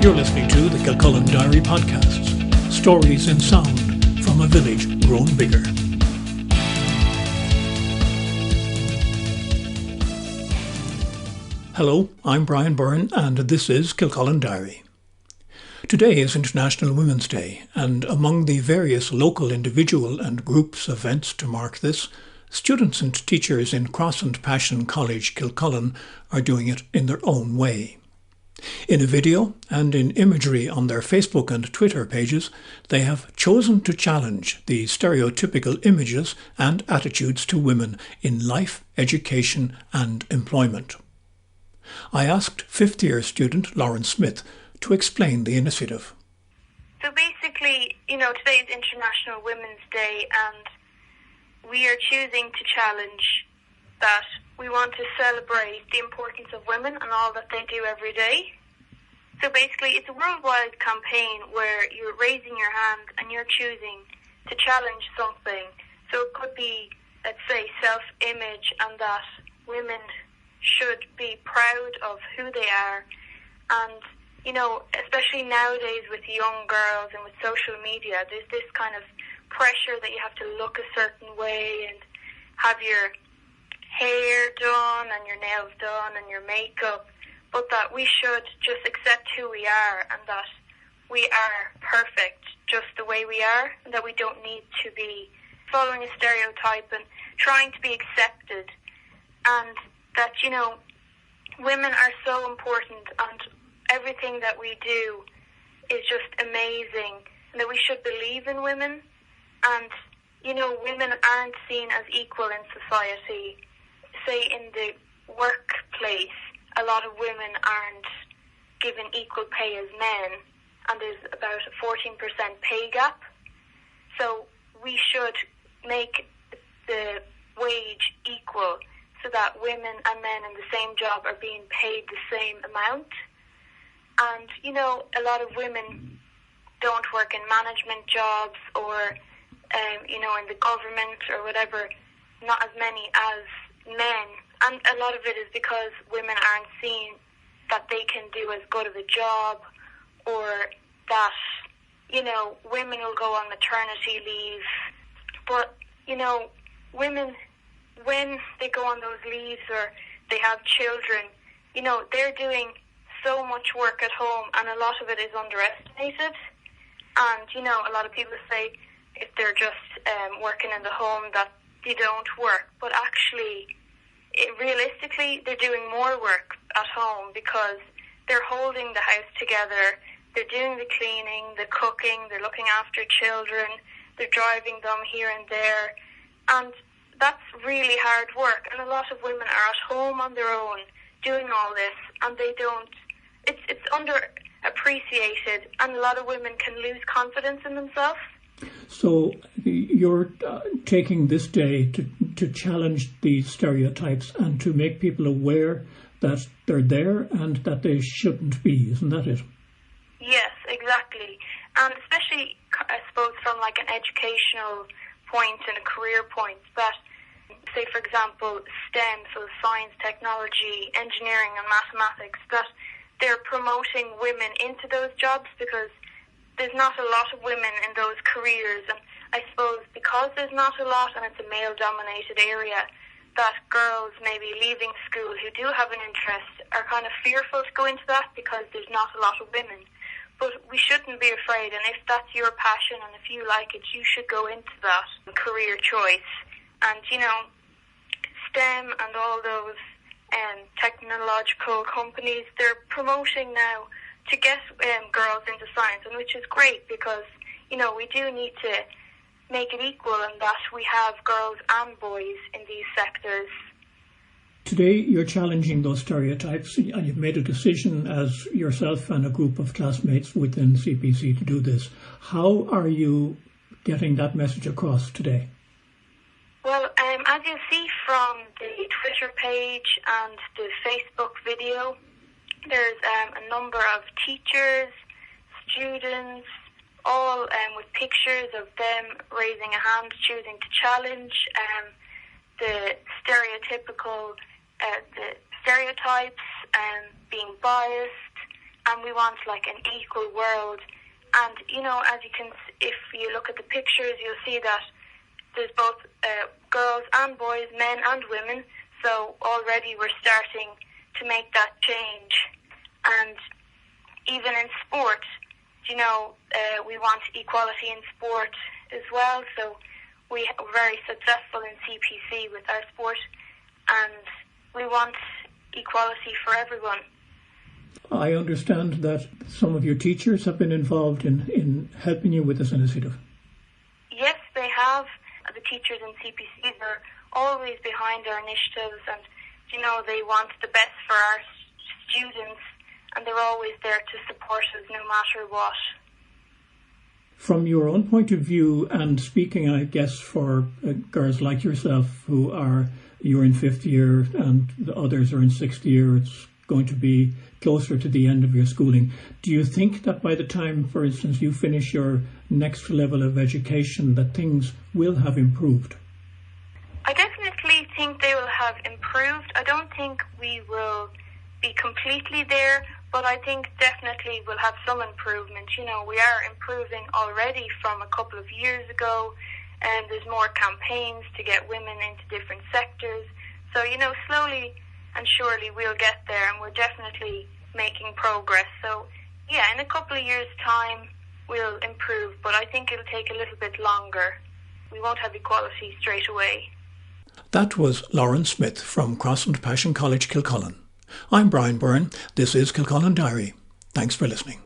You're listening to the Kilcullen Diary Podcasts, stories in sound from a village grown bigger. Hello, I'm Brian Byrne and this is Kilcullen Diary. Today is International Women's Day, and among the various local, individual and groups events to mark this, students and teachers in Cross and Passion College, Kilcullen, are doing it in their own way. In a video and in imagery on their Facebook and Twitter pages, they have chosen to challenge the stereotypical images and attitudes to women in life, education and employment. I asked fifth-year student Lauren Smith to explain the initiative. So basically, today is International Women's Day, and we are choosing to challenge that we want to celebrate the importance of women and all that they do every day. So basically, it's a worldwide campaign where you're raising your hand and you're choosing to challenge something. So it could be, let's say, self-image, and that women should be proud of who they are. And, especially nowadays with young girls and with social media, there's this kind of pressure that you have to look a certain way and have your hair done and your nails done and your makeup, but that we should just accept who we are and that we are perfect just the way we are, and that we don't need to be following a stereotype and trying to be accepted, and that, women are so important and everything that we do is just amazing, and that we should believe in women, and, women aren't seen as equal in society. Say in the workplace, a lot of women aren't given equal pay as men, and there's about a 14% pay gap. So we should make the wage equal so that women and men in the same job are being paid the same amount. And, a lot of women don't work in management jobs or, in the government or whatever, not as many as men. And a lot of it is because women aren't seen that they can do as good of a job, or that, women will go on maternity leave. But, women, when they go on those leaves or they have children, they're doing so much work at home, and a lot of it is underestimated. And, a lot of people say if they're just working in the home that they don't work. But actually, realistically, they're doing more work at home because they're holding the house together, they're doing the cleaning, the cooking, they're looking after children, they're driving them here and there, and that's really hard work. And a lot of women are at home on their own doing all this, and they don't, it's underappreciated, and a lot of women can lose confidence in themselves. So you're taking this day to challenge these stereotypes and to make people aware that they're there and that they shouldn't be, isn't that it? Yes, exactly. And especially, I suppose, from like an educational point and a career point, that, say, for example, STEM, so science, technology, engineering and mathematics, that they're promoting women into those jobs because there's not a lot of women in those careers. And I suppose because there's not a lot and it's a male-dominated area, that girls maybe leaving school who do have an interest are kind of fearful to go into that because there's not a lot of women. But we shouldn't be afraid, and if that's your passion and if you like it, you should go into that career choice. And, STEM and all those technological companies, they're promoting now to get girls into science, and which is great because, we do need to make it equal and that we have girls and boys in these sectors. Today you're challenging those stereotypes, and you've made a decision as yourself and a group of classmates within CPC to do this. How are you getting that message across today? Well, as you see from the Twitter page and the Facebook video, there's a number of teachers, students, all with pictures of them raising a hand, choosing to challenge the stereotypical, the stereotypes, being biased, and we want like an equal world. And, if you look at the pictures, you'll see that there's both girls and boys, men and women. So already we're starting to make that change. And even in sport, we want equality in sport as well. So we're very successful in CPC with our sport, and we want equality for everyone. I understand that some of your teachers have been involved in helping you with this initiative. Yes, they have. The teachers in CPC are always behind our initiatives, and they want the best for our students, and they're always there to support us no matter what. From your own point of view, and speaking, I guess, for girls like yourself you're in 5th year and the others are in 6th year, it's going to be closer to the end of your schooling. Do you think that by the time, for instance, you finish your next level of education, that things will have improved? I definitely think they will have improved. I don't think we will be completely there, but I think definitely we'll have some improvement. We are improving already from a couple of years ago, and there's more campaigns to get women into different sectors. So, slowly and surely we'll get there, and we're definitely making progress. So, yeah, in a couple of years' time we'll improve, but I think it'll take a little bit longer. We won't have equality straight away. That was Lauren Smith from Cross and Passion College, Kilcullen. I'm Brian Byrne. This is Kilcullen Diary. Thanks for listening.